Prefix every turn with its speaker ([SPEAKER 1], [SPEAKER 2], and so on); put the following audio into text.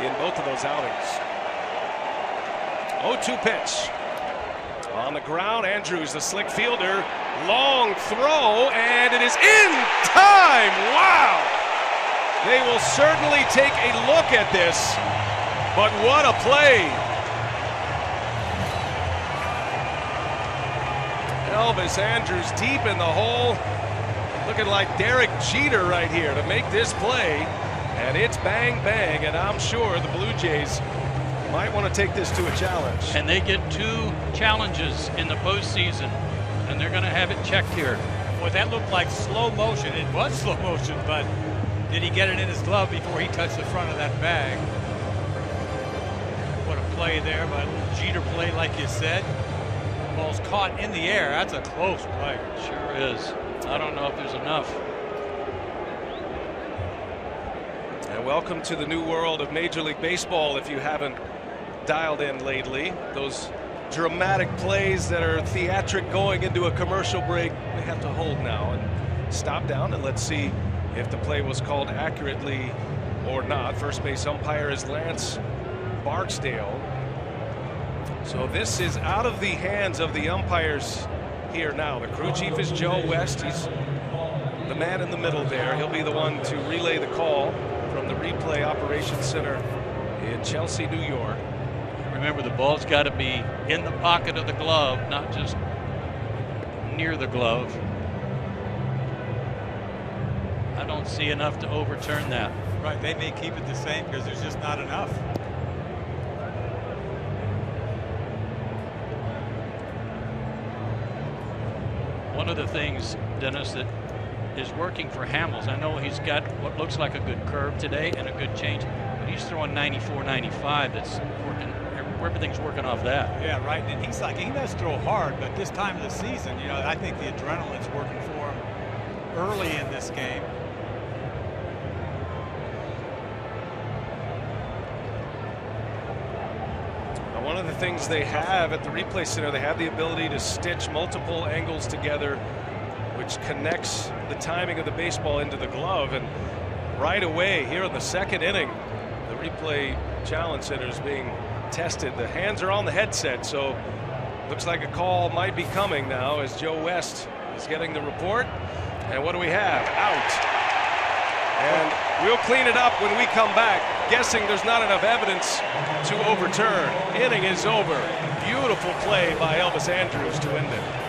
[SPEAKER 1] in both of those outings. 0-2 pitch. On the ground, Andrus, the slick fielder. Long throw, and it is in time. Wow! They will certainly take a look at this, but what a play. Elvis Andrus deep in the hole, looking like Derek Jeter right here to make this play, and it's bang bang, and I'm sure the Blue Jays might want to take this to a challenge.
[SPEAKER 2] And they get 2 challenges in the postseason, and they're going to have it checked here.
[SPEAKER 3] Boy, that looked like slow motion. It was slow motion, but did he get it in his glove before he touched the front of that bag? What a play there, but Jeter play, like you said. Ball's caught in the air. That's a close play.
[SPEAKER 2] Sure is. I don't know if there's enough.
[SPEAKER 1] And welcome to the new world of Major League Baseball if you haven't dialed in lately. Those dramatic plays that are theatric going into a commercial break, we have to hold now and stop down, and let's see if the play was called accurately or not. First base umpire is Lance Barksdale. So this is out of the hands of the umpires here now. The crew chief is Joe West. He's the man in the middle there. He'll be the one to relay the call from the replay operations center in Chelsea, New York.
[SPEAKER 2] Remember, the ball's got to be in the pocket of the glove, not just near the glove. I don't see enough to overturn that.
[SPEAKER 3] Right, they may keep it the same because there's just not enough.
[SPEAKER 2] One of the things, Dennis, that is working for Hamels, I know he's got what looks like a good curve today and a good change, but he's throwing 94, 95. That's working. Everything's working off that.
[SPEAKER 3] Yeah, right. And he's like, he does throw hard, but this time of the season, you know, I think the adrenaline's working for him early in this game.
[SPEAKER 1] Now, one of the things they have at the replay center, they have the ability to stitch multiple angles together, which connects the timing of the baseball into the glove. And right away here in the second inning, the replay challenge center is being tested. The hands are on the headset, so looks like a call might be coming now as Joe West is getting the report. And what do we have? Out. And we'll clean it up when we come back, guessing there's not enough evidence to overturn. Inning is over. Beautiful play by Elvis Andrus to end it.